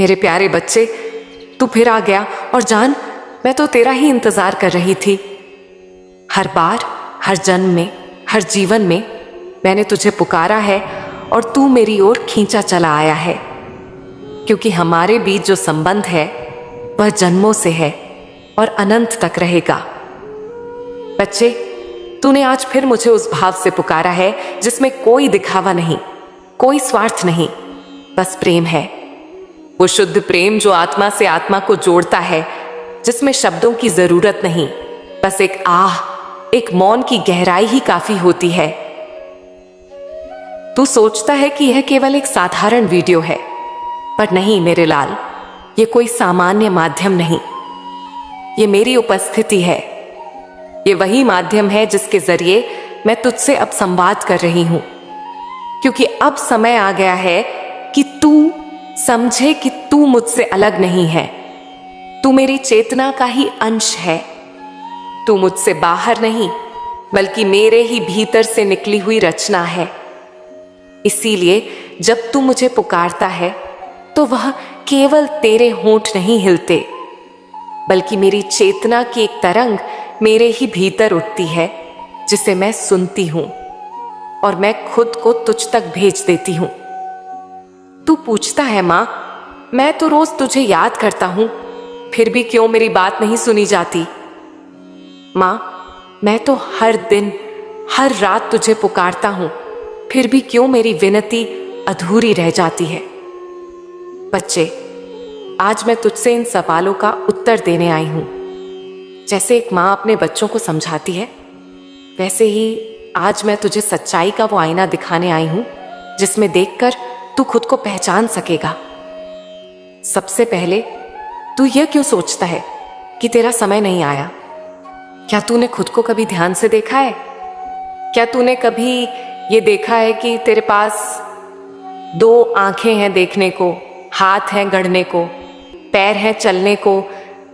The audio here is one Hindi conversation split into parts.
मेरे प्यारे बच्चे, तू फिर आ गया। और जान, मैं तो तेरा ही इंतजार कर रही थी। हर बार, हर जन्म में, हर जीवन में मैंने तुझे पुकारा है और तू मेरी ओर खींचा चला आया है, क्योंकि हमारे बीच जो संबंध है वह जन्मों से है और अनंत तक रहेगा। बच्चे, तूने आज फिर मुझे उस भाव से पुकारा है जिसमें कोई दिखावा नहीं, कोई स्वार्थ नहीं, बस प्रेम है। वो शुद्ध प्रेम जो आत्मा से आत्मा को जोड़ता है, जिसमें शब्दों की जरूरत नहीं, बस एक आह, एक मौन की गहराई ही काफी होती है। तू सोचता है कि यह केवल एक साधारण वीडियो है, पर नहीं मेरे लाल, ये कोई सामान्य माध्यम नहीं। ये मेरी उपस्थिति है। ये वही माध्यम है जिसके जरिए मैं तुझसे अब संवाद कर रही हूं, क्योंकि अब समय आ गया है कि तू समझे कि तू मुझसे अलग नहीं है। तू मेरी चेतना का ही अंश है। तू मुझसे बाहर नहीं, बल्कि मेरे ही भीतर से निकली हुई रचना है। इसीलिए जब तू मुझे पुकारता है तो वह केवल तेरे होंठ नहीं हिलते, बल्कि मेरी चेतना की एक तरंग मेरे ही भीतर उठती है, जिसे मैं सुनती हूं और मैं खुद को तुझ तक भेज देती हूं। तू पूछता है, मां, मैं तो रोज तुझे याद करता हूं, फिर भी क्यों मेरी बात नहीं सुनी जाती? मां, मैं तो हर दिन, हर रात तुझे पुकारता हूं, फिर भी क्यों मेरी विनती अधूरी रह जाती है? बच्चे, आज मैं तुझसे इन सवालों का उत्तर देने आई हूं। जैसे एक मां अपने बच्चों को समझाती है, वैसे ही आज मैं तुझे सच्चाई का वो आईना दिखाने आई हूं, जिसमें देखकर तू खुद को पहचान सकेगा। सबसे पहले, तू यह क्यों सोचता है कि तेरा समय नहीं आया? क्या तूने खुद को कभी ध्यान से देखा है? क्या तूने कभी ये देखा है कि तेरे पास दो आंखें हैं देखने को, हाथ हैं गढ़ने को, पैर हैं चलने को,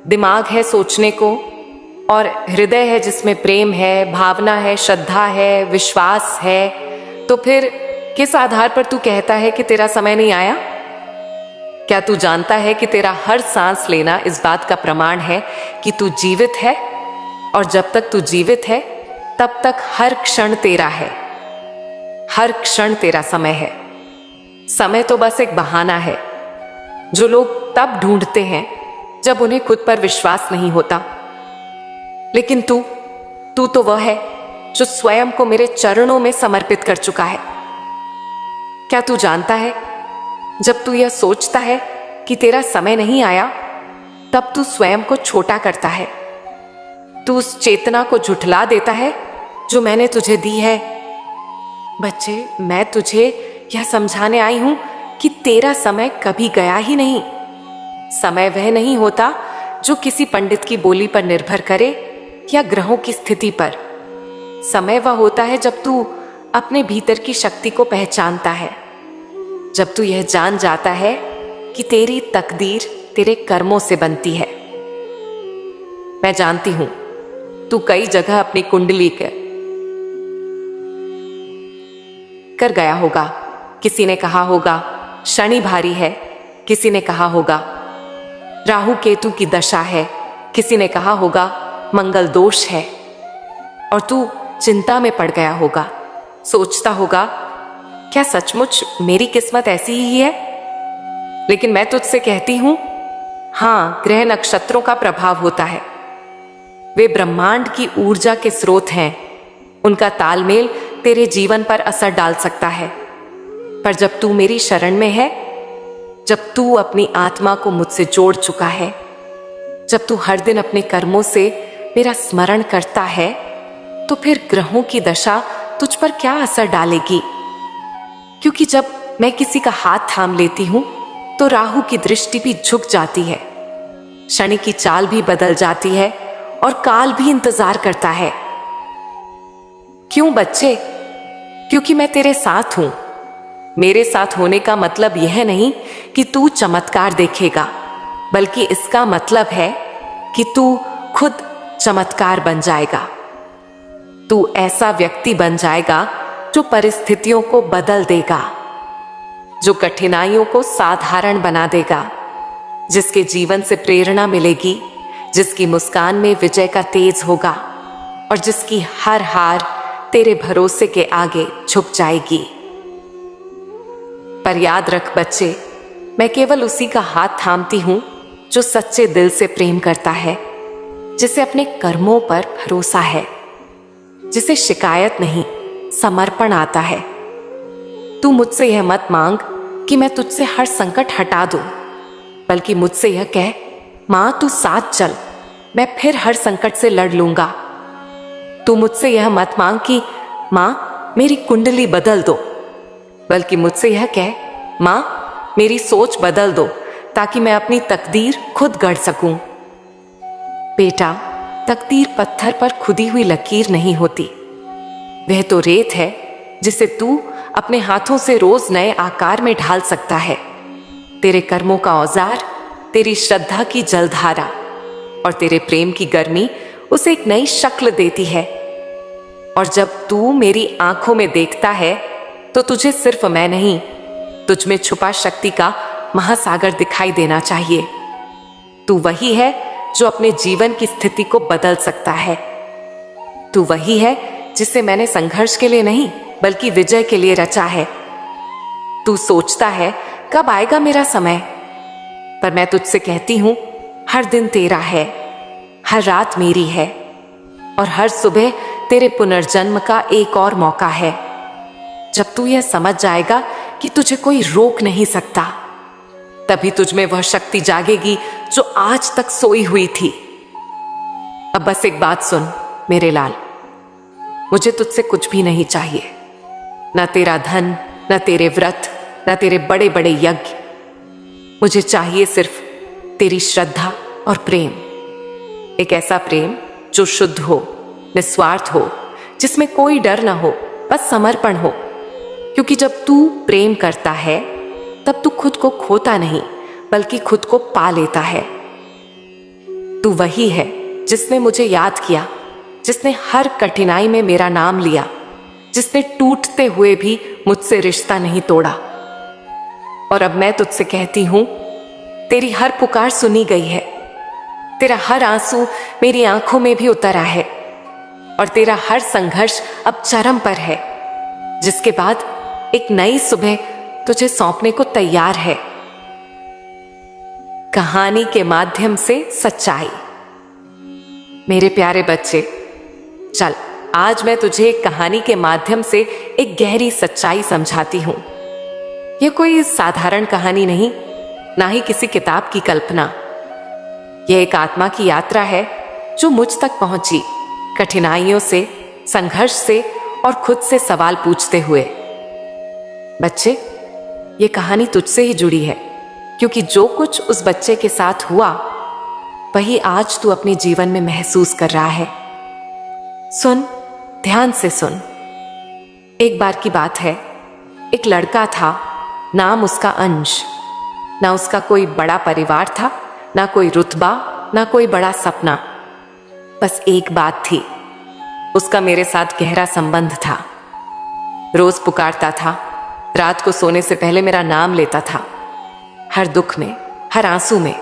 दिमाग है सोचने को, और हृदय है जिसमें प्रेम है, भावना है, श्रद्धा है, विश्वास है? तो फिर किस आधार पर तू कहता है कि तेरा समय नहीं आया? क्या तू जानता है कि तेरा हर सांस लेना इस बात का प्रमाण है कि तू जीवित है, और जब तक तू जीवित है तब तक हर क्षण तेरा है, हर क्षण तेरा समय है। समय तो बस एक बहाना है जो लोग तब ढूंढते हैं जब उन्हें खुद पर विश्वास नहीं होता। लेकिन तू तो वह है जो स्वयं को मेरे चरणों में समर्पित कर चुका है। क्या तू जानता है, जब तू यह सोचता है कि तेरा समय नहीं आया, तब तू स्वयं को छोटा करता है। तू उस चेतना को झुठला देता है जो मैंने तुझे दी है। बच्चे, मैं तुझे यह समझाने आई हूं कि तेरा समय कभी गया ही नहीं। समय वह नहीं होता जो किसी पंडित की बोली पर निर्भर करे या ग्रहों की स्थिति पर। समय वह होता है जब तू अपने भीतर की शक्ति को पहचानता है, जब तू यह जान जाता है कि तेरी तकदीर तेरे कर्मों से बनती है। मैं जानती हूं तू कई जगह अपनी कुंडली कर गया होगा। किसी ने कहा होगा शनि भारी है, किसी ने कहा होगा राहु केतु की दशा है, किसी ने कहा होगा मंगल दोष है, और तू चिंता में पड़ गया होगा। सोचता होगा, क्या सचमुच मेरी किस्मत ऐसी ही है? लेकिन मैं तुझसे कहती हूं, हां, ग्रह नक्षत्रों का प्रभाव होता है। वे ब्रह्मांड की ऊर्जा के स्रोत हैं। उनका तालमेल तेरे जीवन पर असर डाल सकता है। पर जब तू मेरी शरण में है, जब तू अपनी आत्मा को मुझसे जोड़ चुका है, जब तू हर दिन अपने कर्मों से मेरा स्मरण करता है, तो फिर ग्रहों की दशा तुझ पर क्या असर डालेगी? क्योंकि जब मैं किसी का हाथ थाम लेती हूं तो राहु की दृष्टि भी झुक जाती है, शनि की चाल भी बदल जाती है और काल भी इंतजार करता है। क्यों बच्चे? क्योंकि मैं तेरे साथ हूं। मेरे साथ होने का मतलब यह नहीं कि तू चमत्कार देखेगा, बल्कि इसका मतलब है कि तू खुद चमत्कार बन जाएगा। तू ऐसा व्यक्ति बन जाएगा जो परिस्थितियों को बदल देगा, जो कठिनाइयों को साधारण बना देगा, जिसके जीवन से प्रेरणा मिलेगी, जिसकी मुस्कान में विजय का तेज होगा और जिसकी हर हार तेरे भरोसे के आगे झुक जाएगी। पर याद रख बच्चे, मैं केवल उसी का हाथ थामती हूं जो सच्चे दिल से प्रेम करता है, जिसे अपने कर्मों पर भरोसा है, जिसे शिकायत नहीं समर्पण आता है। तू मुझसे यह मत मांग कि मैं तुझसे हर संकट हटा दूं, बल्कि मुझसे यह कह, मां तू साथ चल, मैं फिर हर संकट से लड़ लूंगा। तू मुझसे यह मत मांग कि मां मेरी कुंडली बदल दो, बल्कि मुझसे यह कह, मां मेरी सोच बदल दो ताकि मैं अपनी तकदीर खुद गढ़ सकूं। बेटा, तकदीर पत्थर पर खुदी हुई लकीर नहीं होती, वह तो रेत है जिसे तू अपने हाथों से रोज नए आकार में ढाल सकता है। तेरे कर्मों का औजार, तेरी श्रद्धा की जलधारा और तेरे प्रेम की गर्मी उसे एक नई शक्ल देती है। और जब तू मेरी आंखों में देखता है तो तुझे सिर्फ मैं नहीं, तुझ में छुपा शक्ति का महासागर दिखाई देना चाहिए। तू वही है जो अपने जीवन की स्थिति को बदल सकता है। तू वही है जिसे मैंने संघर्ष के लिए नहीं बल्कि विजय के लिए रचा है। तू सोचता है कब आएगा मेरा समय, पर मैं तुझसे कहती हूं, हर दिन तेरा है, हर रात मेरी है और हर सुबह तेरे पुनर्जन्म का एक और मौका है। जब तू यह समझ जाएगा कि तुझे कोई रोक नहीं सकता, तभी तुझ में वह शक्ति जागेगी जो आज तक सोई हुई थी। अब बस एक बात सुन मेरे लाल, मुझे तुझसे कुछ भी नहीं चाहिए, न तेरा धन, न तेरे व्रत, न तेरे बड़े बड़े यज्ञ। मुझे चाहिए सिर्फ तेरी श्रद्धा और प्रेम, एक ऐसा प्रेम जो शुद्ध हो, निस्वार्थ हो, जिसमें कोई डर ना हो, बस समर्पण हो। क्योंकि जब तू प्रेम करता है तब तू खुद को खोता नहीं बल्कि खुद को पा लेता है। तू वही है जिसने मुझे याद किया, जिसने हर कठिनाई में मेरा नाम लिया, जिसने टूटते हुए भी मुझसे रिश्ता नहीं तोड़ा। और अब मैं तुझसे कहती हूं, तेरी हर पुकार सुनी गई है, तेरा हर आंसू मेरी आंखों में भी उतरा है और तेरा हर संघर्ष अब चरम पर है, जिसके बाद एक नई सुबह तुझे सौंपने को तैयार है। कहानी के माध्यम से सच्चाई। मेरे प्यारे बच्चे, चल आज मैं तुझे एक कहानी के माध्यम से एक गहरी सच्चाई समझाती हूं। यह कोई साधारण कहानी नहीं, ना ही किसी किताब की कल्पना। यह एक आत्मा की यात्रा है जो मुझ तक पहुंची, कठिनाइयों से, संघर्ष से और खुद से सवाल पूछते हुए। बच्चे, ये कहानी तुझसे ही जुड़ी है, क्योंकि जो कुछ उस बच्चे के साथ हुआ वही आज तू अपने जीवन में महसूस कर रहा है। सुन, ध्यान से सुन। एक बार की बात है, एक लड़का था, नाम उसका अंश। ना उसका कोई बड़ा परिवार था, ना कोई रुतबा, ना कोई बड़ा सपना। बस एक बात थी, उसका मेरे साथ गहरा संबंध था। रोज पुकारता था, रात को सोने से पहले मेरा नाम लेता था। हर दुख में, हर आंसू में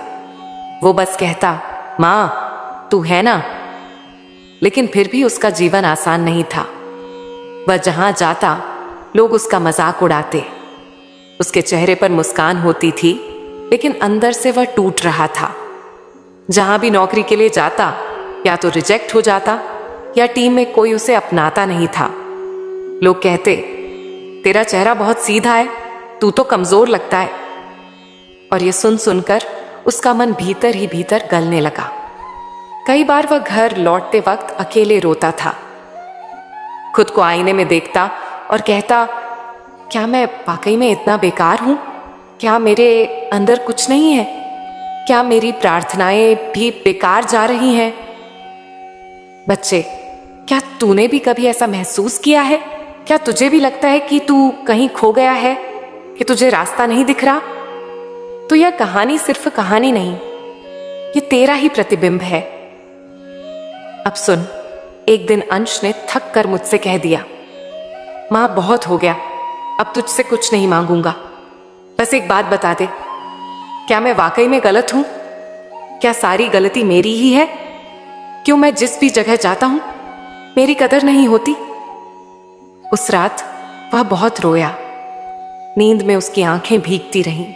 वो बस कहता, मां तू है ना। लेकिन फिर भी उसका जीवन आसान नहीं था। वह जहां जाता लोग उसका मजाक उड़ाते। उसके चेहरे पर मुस्कान होती थी, लेकिन अंदर से वह टूट रहा था। जहां भी नौकरी के लिए जाता, या तो रिजेक्ट हो जाता या टीम में कोई उसे अपनाता नहीं था। लोग कहते, तेरा चेहरा बहुत सीधा है, तू तो कमजोर लगता है। और ये सुन सुनकर उसका मन भीतर ही भीतर गलने लगा। कई बार वह घर लौटते वक्त अकेले रोता था। खुद को आईने में देखता और कहता, क्या मैं वाकई में इतना बेकार हूं? क्या मेरे अंदर कुछ नहीं है? क्या मेरी प्रार्थनाएं भी बेकार जा रही हैं? बच्चे, क्या तूने भी कभी ऐसा महसूस किया है? क्या तुझे भी लगता है कि तू कहीं खो गया है, कि तुझे रास्ता नहीं दिख रहा? तो यह कहानी सिर्फ कहानी नहीं, ये तेरा ही प्रतिबिंब है। अब सुन, एक दिन अंश ने थक कर मुझसे कह दिया, मां बहुत हो गया, अब तुझसे कुछ नहीं मांगूंगा, बस एक बात बता दे, क्या मैं वाकई में गलत हूं? क्या सारी गलती मेरी ही है? क्यों मैं जिस भी जगह जाता हूं मेरी कदर नहीं होती? उस रात वह बहुत रोया। नींद में उसकी आंखें भीगती रहीं।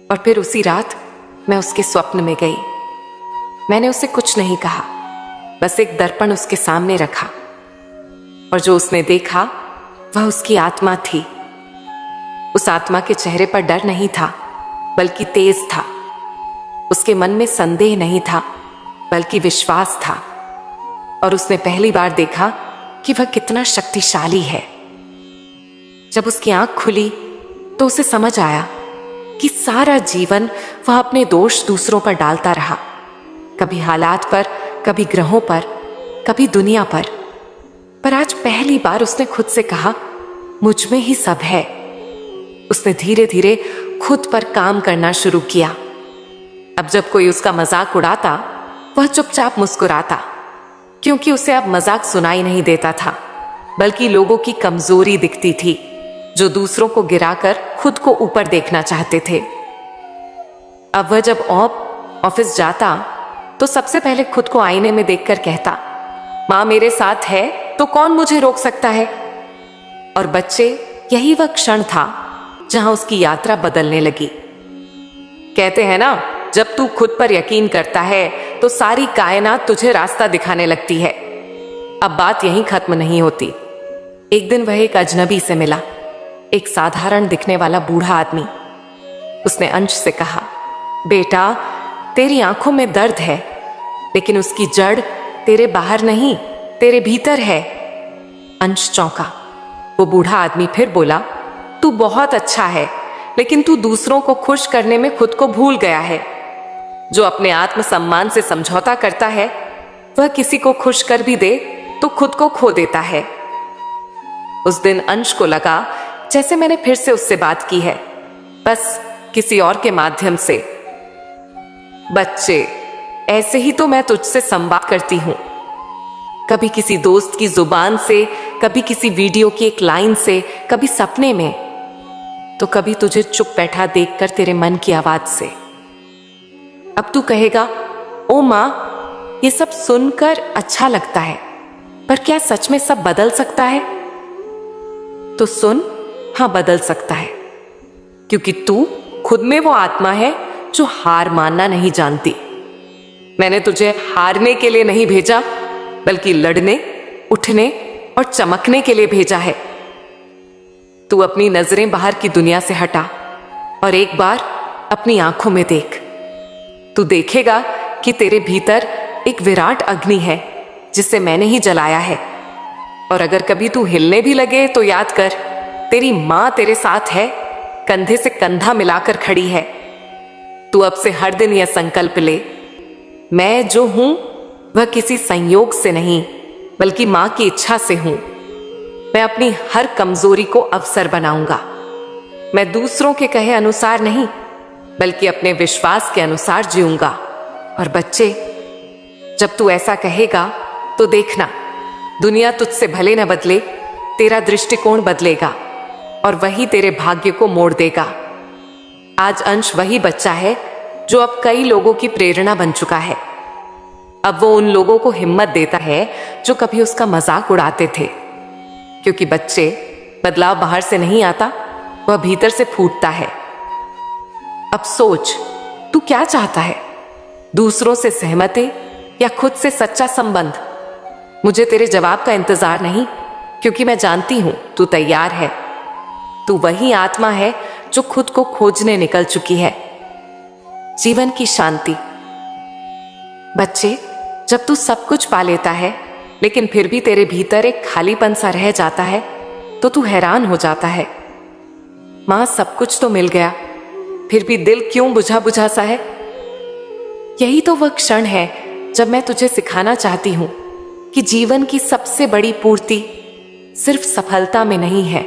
और फिर उसी रात मैं उसके स्वप्न में गई। मैंने उसे कुछ नहीं कहा, बस एक दर्पण उसके सामने रखा, और जो उसने देखा वह उसकी आत्मा थी। उस आत्मा के चेहरे पर डर नहीं था, बल्कि तेज था। उसके मन में संदेह नहीं था, बल्कि विश्वास था। और उसने पहली बार देखा कि वह कितना शक्तिशाली है। जब उसकी आंख खुली तो उसे समझ आया कि सारा जीवन वह अपने दोष दूसरों पर डालता रहा, कभी हालात पर, कभी ग्रहों पर, कभी दुनिया पर आज पहली बार उसने खुद से कहा, मुझ में ही सब है। उसने धीरे धीरे खुद पर काम करना शुरू किया। अब जब कोई उसका मजाक उड़ाता वह चुपचाप मुस्कुराता, क्योंकि उसे अब मजाक सुनाई नहीं देता था, बल्कि लोगों की कमजोरी दिखती थी जो दूसरों को गिराकर खुद को ऊपर देखना चाहते थे। अब वह जब ऑफिस जाता तो सबसे पहले खुद को आईने में देखकर कहता, मां मेरे साथ है तो कौन मुझे रोक सकता है। और बच्चे, यही वह क्षण था जहां उसकी यात्रा बदलने लगी। कहते हैं ना, जब तू खुद पर यकीन करता है तो सारी कायनात तुझे रास्ता दिखाने लगती है। अब बात यहीं खत्म नहीं होती। एक दिन वह एक अजनबी से मिला, एक साधारण दिखने वाला बूढ़ा आदमी। उसने अंश से कहा, बेटा तेरी आंखों में दर्द है, लेकिन उसकी जड़ तेरे बाहर नहीं, तेरे भीतर है। अंश चौंका। वो बूढ़ा आदमी फिर बोला, तू बहुत अच्छा है, लेकिन तू दूसरों को खुश करने में खुद को भूल गया है। जो अपने आत्मसम्मान से समझौता करता है वह किसी को खुश कर भी दे तो खुद को खो देता है। उस दिन अंश को लगा जैसे मैंने फिर से उससे बात की है, बस किसी और के माध्यम से। बच्चे, ऐसे ही तो मैं तुझसे संवाद करती हूं, कभी किसी दोस्त की जुबान से, कभी किसी वीडियो की एक लाइन से, कभी सपने में, तो कभी तुझे चुप बैठा देखकर तेरे मन की आवाज से। अब तू कहेगा, ओ मां, ये सब सुनकर अच्छा लगता है, पर क्या सच में सब बदल सकता है? तो सुन, हां बदल सकता है, क्योंकि तू खुद में वो आत्मा है जो हार मानना नहीं जानती। मैंने तुझे हारने के लिए नहीं भेजा, बल्कि लड़ने, उठने और चमकने के लिए भेजा है। तू अपनी नजरें बाहर की दुनिया से हटा और एक बार अपनी आंखों में देख। तू देखेगा कि तेरे भीतर एक विराट अग्नि है जिसे मैंने ही जलाया है। और अगर कभी तू हिलने भी लगे तो याद कर, तेरी मां तेरे साथ है, कंधे से कंधा मिलाकर खड़ी है। तू अब से हर दिन यह संकल्प ले, मैं जो हूं वह किसी संयोग से नहीं, बल्कि मां की इच्छा से हूं। मैं अपनी हर कमजोरी को अवसर बनाऊंगा। मैं दूसरों के कहे अनुसार नहीं, बल्कि अपने विश्वास के अनुसार जीऊंगा। और बच्चे, जब तू ऐसा कहेगा तो देखना, दुनिया तुझसे भले न बदले, तेरा दृष्टिकोण बदलेगा और वही तेरे भाग्य को मोड़ देगा। आज अंश वही बच्चा है जो अब कई लोगों की प्रेरणा बन चुका है। अब वो उन लोगों को हिम्मत देता है जो कभी उसका मजाक उड़ाते थे, क्योंकि बच्चे, बदलाव बाहर से नहीं आता, वह भीतर से फूटता है। अब सोच, तू क्या चाहता है? दूसरों से सहमति या खुद से सच्चा संबंध? मुझे तेरे जवाब का इंतजार नहीं, क्योंकि मैं जानती हूं तू तैयार है। तू वही आत्मा है जो खुद को खोजने निकल चुकी है। जीवन की शांति। बच्चे, जब तू सब कुछ पा लेता है लेकिन फिर भी तेरे भीतर एक खालीपन सा रह जाता है तो तू हैरान हो जाता है। मां, सब कुछ तो मिल गया, फिर भी दिल क्यों बुझा बुझा सा है? यही तो वह क्षण है जब मैं तुझे सिखाना चाहती हूं कि जीवन की सबसे बड़ी पूर्ति सिर्फ सफलता में नहीं है,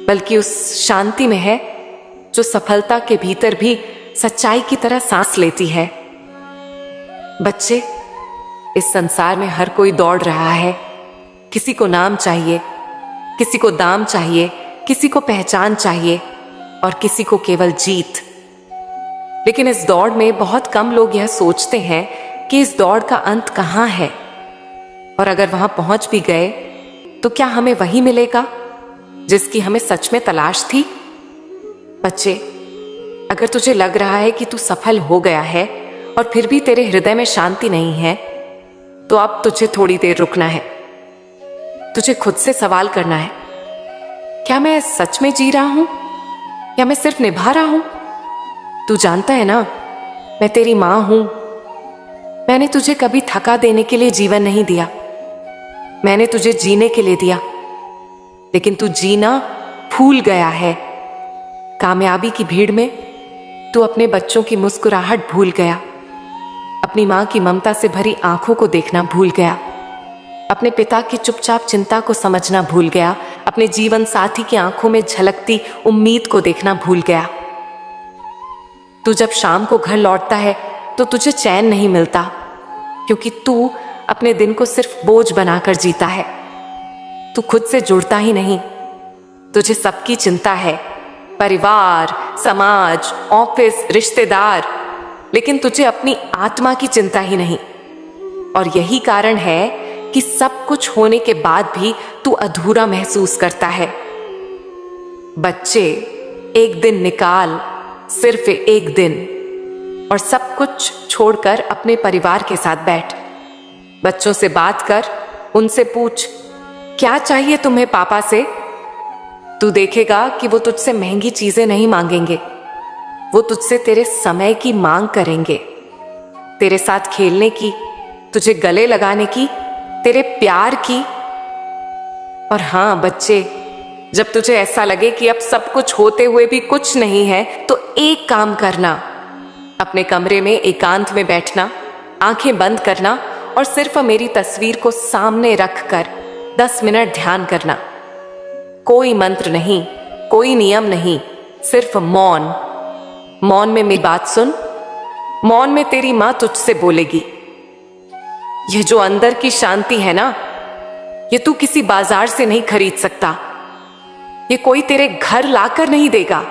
बल्कि उस शांति में है जो सफलता के भीतर भी सच्चाई की तरह सांस लेती है। बच्चे, इस संसार में हर कोई दौड़ रहा है। किसी को नाम चाहिए, किसी को दाम चाहिए, किसी को पहचान चाहिए और किसी को केवल जीत। लेकिन इस दौड़ में बहुत कम लोग यह सोचते हैं कि इस दौड़ का अंत कहाँ है, और अगर वहां पहुंच भी गए तो क्या हमें वही मिलेगा जिसकी हमें सच में तलाश थी। बच्चे, अगर तुझे लग रहा है कि तू सफल हो गया है और फिर भी तेरे हृदय में शांति नहीं है, तो अब तुझे थोड़ी देर रुकना है। तुझे खुद से सवाल करना है, क्या मैं सच में जी रहा हूं या मैं सिर्फ निभा रहा हूं? तू जानता है ना, मैं तेरी मां हूं। मैंने तुझे कभी थका देने के लिए जीवन नहीं दिया, मैंने तुझे जीने के लिए दिया। लेकिन तू जीना भूल गया है। कामयाबी की भीड़ में तू अपने बच्चों की मुस्कुराहट भूल गया, अपनी मां की ममता से भरी आंखों को देखना भूल गया, अपने पिता की चुपचाप चिंता को समझना भूल गया, अपने जीवन साथी की आंखों में झलकती उम्मीद को देखना भूल गया। तू जब शाम को घर लौटता है तो तुझे चैन नहीं मिलता, क्योंकि तू अपने दिन को सिर्फ बोझ बनाकर जीता है। तू खुद से जुड़ता ही नहीं। तुझे सबकी चिंता है, परिवार, समाज, ऑफिस, रिश्तेदार, लेकिन तुझे अपनी आत्मा की चिंता ही नहीं। और यही कारण है कि सब कुछ होने के बाद भी तू अधूरा महसूस करता है। बच्चे, एक दिन निकाल, सिर्फ एक दिन, और सब कुछ छोड़कर अपने परिवार के साथ बैठ। बच्चों से बात कर, उनसे पूछ, क्या चाहिए तुम्हें पापा से? तू देखेगा कि वो तुझसे महंगी चीजें नहीं मांगेंगे, वो तुझसे तेरे समय की मांग करेंगे, तेरे साथ खेलने की, तुझे गले लगाने की, तेरे प्यार की। और हां बच्चे, जब तुझे ऐसा लगे कि अब सब कुछ होते हुए भी कुछ नहीं है, तो एक काम करना, अपने कमरे में एकांत में बैठना, आंखें बंद करना और सिर्फ मेरी तस्वीर को सामने रखकर 10 मिनट ध्यान करना। कोई मंत्र नहीं, कोई नियम नहीं, सिर्फ मौन। मौन में मेरी बात सुन, मौन में तेरी मां तुझसे बोलेगी। यह जो अंदर की शांति है ना, ये तू किसी बाजार से नहीं खरीद सकता, ये कोई तेरे घर लाकर नहीं देगा,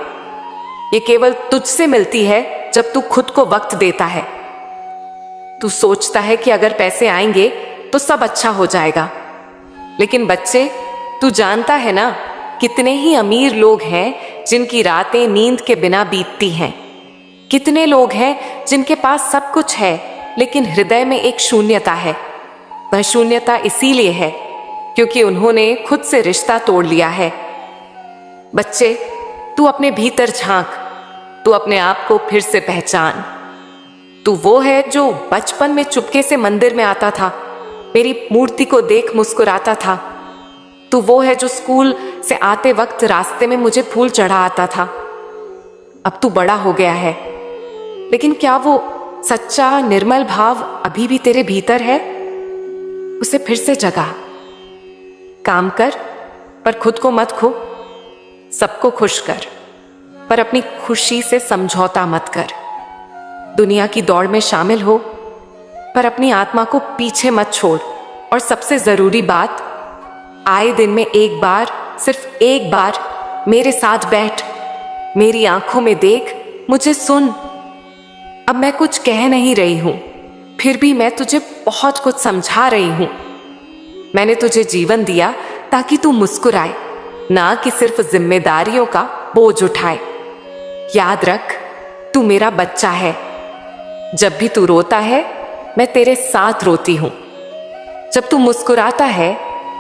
ये केवल तुझसे मिलती है जब तू खुद को वक्त देता है। तू सोचता है कि अगर पैसे आएंगे तो सब अच्छा हो जाएगा, लेकिन बच्चे, तू जानता है ना, कितने ही अमीर लोग हैं जिनकी रातें नींद के बिना बीतती हैं। कितने लोग हैं जिनके पास सब कुछ है, लेकिन हृदय में एक शून्यता है। वह शून्यता इसीलिए है क्योंकि उन्होंने खुद से रिश्ता तोड़ लिया है। बच्चे, तू अपने भीतर झांक, तू अपने आप को फिर से पहचान। तू वो है जो बचपन में चुपके से मंदिर में आता था, मेरी मूर्ति को देख मुस्कुराता था। तू वो है जो स्कूल से आते वक्त रास्ते में मुझे फूल चढ़ा आता था। अब तू बड़ा हो गया है, लेकिन क्या वो सच्चा निर्मल भाव अभी भी तेरे भीतर है? उसे फिर से जगा। काम कर, पर खुद को मत खो। सबको खुश कर, पर अपनी खुशी से समझौता मत कर। दुनिया की दौड़ में शामिल हो, पर अपनी आत्मा को पीछे मत छोड़। और सबसे जरूरी बात, आए दिन में एक बार, सिर्फ एक बार मेरे साथ बैठ, मेरी आंखों में देख, मुझे सुन। अब मैं कुछ कह नहीं रही हूं, फिर भी मैं तुझे बहुत कुछ समझा रही हूं। मैंने तुझे जीवन दिया ताकि तू मुस्कुराए, ना कि सिर्फ जिम्मेदारियों का बोझ उठाए। याद रख, तू मेरा बच्चा है। जब भी तू रोता है, मैं तेरे साथ रोती हूं। जब तू मुस्कुराता है,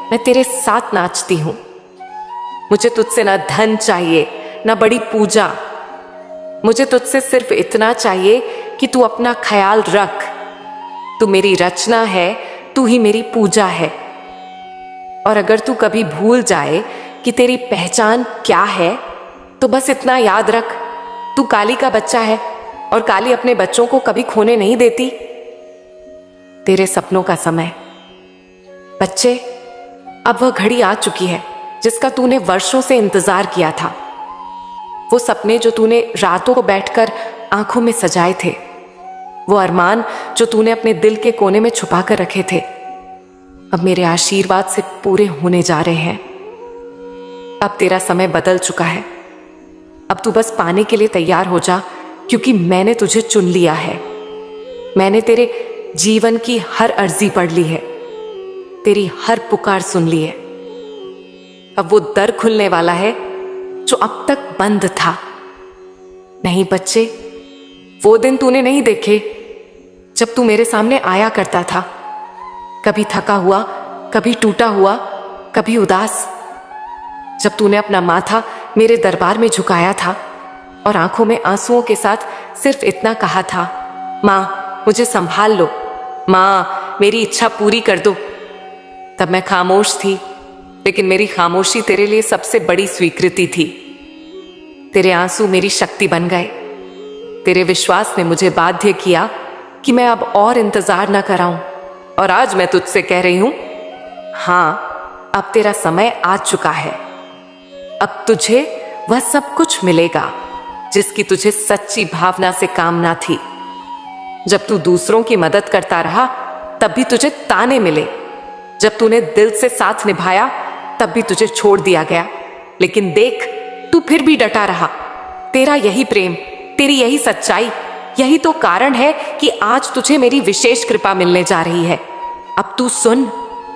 मैं तेरे साथ नाचती हूं। मुझे तुझसे ना धन चाहिए, ना बड़ी पूजा। मुझे तुझसे सिर्फ इतना चाहिए कि तू अपना ख्याल रख। तू मेरी रचना है, तू ही मेरी पूजा है। और अगर तू कभी भूल जाए कि तेरी पहचान क्या है, तो बस इतना याद रख, तू काली का बच्चा है, और काली अपने बच्चों को कभी खोने नहीं देती। तेरे सपनों का समय। बच्चे, अब वह घड़ी आ चुकी है जिसका तूने वर्षों से इंतजार किया था। वो सपने जो तूने रातों को बैठकर आंखों में सजाए थे, वो अरमान जो तूने अपने दिल के कोने में छुपा कर रखे थे, अब मेरे आशीर्वाद से पूरे होने जा रहे हैं। अब तेरा समय बदल चुका है। अब तू बस पाने के लिए तैयार हो जा क्योंकि मैंने तुझे चुन लिया है। मैंने तेरे जीवन की हर अर्जी पढ़ ली है, तेरी हर पुकार सुन ली है। अब वो दर खुलने वाला है जो अब तक बंद था। नहीं बच्चे, वो दिन तूने नहीं देखे जब तू मेरे सामने आया करता था, कभी थका हुआ, कभी टूटा हुआ, कभी उदास। जब तूने अपना माथा मेरे दरबार में झुकाया था और आंखों में आंसुओं के साथ सिर्फ इतना कहा था, माँ मुझे संभाल लो, माँ मेरी इच्छा पूरी कर दो। तब मैं खामोश थी, लेकिन मेरी खामोशी तेरे लिए सबसे बड़ी स्वीकृति थी। तेरे आंसू मेरी शक्ति बन गए। तेरे विश्वास ने मुझे बाध्य किया कि मैं अब और इंतजार न कराऊं। और आज मैं तुझसे कह रही हूं, हाँ अब तेरा समय आ चुका है। अब तुझे वह सब कुछ मिलेगा जिसकी तुझे सच्ची भावना से कामना थी। जब तू दूसरों की मदद करता रहा तब भी तुझे ताने मिले। जब तूने दिल से साथ निभाया तब भी तुझे छोड़ दिया गया। लेकिन देख, तू फिर भी डटा रहा। तेरा यही प्रेम, तेरी यही सच्चाई, यही तो कारण है कि आज तुझे मेरी विशेष कृपा मिलने जा रही है। अब तू सुन,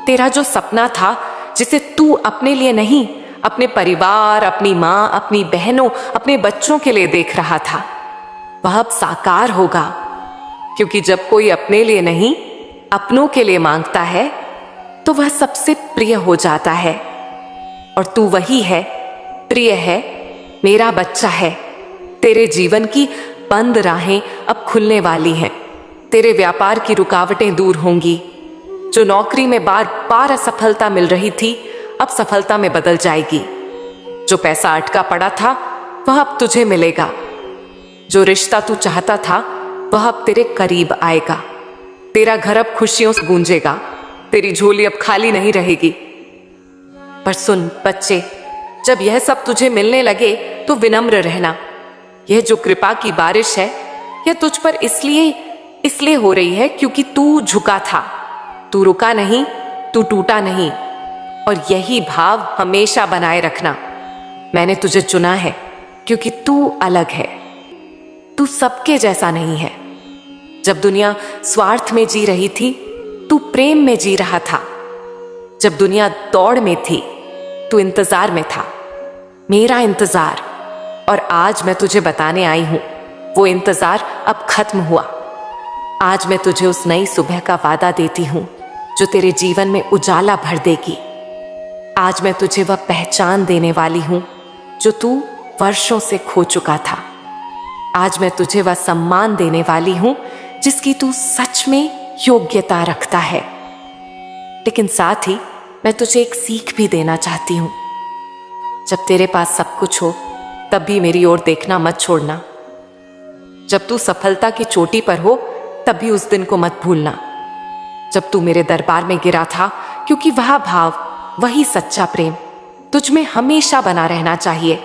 तेरा जो सपना था, जिसे तू अपने लिए नहीं, अपने परिवार, अपनी माँ, अपनी बहनों, अपने बच्चों के लिए देख रहा था, वह अब साकार होगा। क्योंकि जब कोई अपने लिए नहीं, अपनों के लिए मांगता है तो वह सबसे प्रिय हो जाता है। और तू वही है, प्रिय है, मेरा बच्चा है। तेरे जीवन की बंद राहें अब खुलने वाली हैं। तेरे व्यापार की रुकावटें दूर होंगी। जो नौकरी में बार बार असफलता मिल रही थी, अब सफलता में बदल जाएगी। जो पैसा अटका पड़ा था, वह अब तुझे मिलेगा। जो रिश्ता तू चाहता था, वह अब तेरे करीब आएगा। तेरा घर अब खुशियों से गूंजेगा। तेरी झोली अब खाली नहीं रहेगी। पर सुन बच्चे, जब यह सब तुझे मिलने लगे तो विनम्र रहना। यह जो कृपा की बारिश है, यह तुझ पर इसलिए हो रही है क्योंकि तू झुका था, तू रुका नहीं, तू टूटा नहीं। और यही भाव हमेशा बनाए रखना। मैंने तुझे चुना है क्योंकि तू अलग है, तू सबके जैसा नहीं है। जब दुनिया स्वार्थ में जी रही थी, तू प्रेम में जी रहा था। जब दुनिया दौड़ में थी, तू इंतजार में था, मेरा इंतजार। और आज मैं तुझे बताने आई हूं, वो इंतजार अब खत्म हुआ। आज मैं तुझे उस नई सुबह का वादा देती हूं जो तेरे जीवन में उजाला भर देगी। आज मैं तुझे वह पहचान देने वाली हूं जो तू वर्षों से खो चुका था। आज मैं तुझे वह सम्मान देने वाली हूं जिसकी तू सच में योग्यता रखता है। लेकिन साथ ही मैं तुझे एक सीख भी देना चाहती हूं। जब तेरे पास सब कुछ हो, तब भी मेरी ओर देखना मत छोड़ना। जब तू सफलता की चोटी पर हो, तब भी उस दिन को मत भूलना जब तू मेरे दरबार में गिरा था, क्योंकि वह भाव, वही सच्चा प्रेम तुझ में हमेशा बना रहना चाहिए।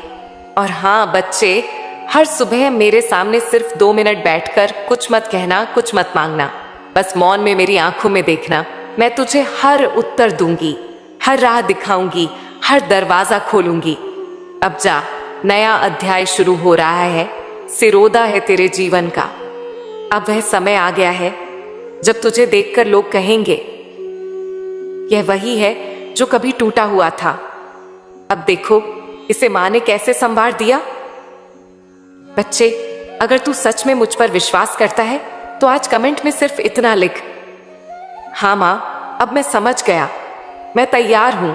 और हाँ बच्चे, हर सुबह मेरे सामने सिर्फ 2 मिनट बैठकर कुछ मत कहना, कुछ मत मांगना, बस मौन में मेरी आंखों में देखना। मैं तुझे हर उत्तर दूंगी, हर राह दिखाऊंगी, हर दरवाजा खोलूंगी। अब जा, नया अध्याय शुरू हो रहा है, सिरोदा है तेरे जीवन का। अब वह समय आ गया है जब तुझे देखकर लोग कहेंगे, यह वही है जो कभी टूटा हुआ था। अब देखो इसे माँ ने कैसे संवार दिया। बच्चे, अगर तू सच में मुझ पर विश्वास करता है तो आज कमेंट में सिर्फ इतना लिख, हाँ माँ, अब मैं समझ गया, मैं तैयार हूं।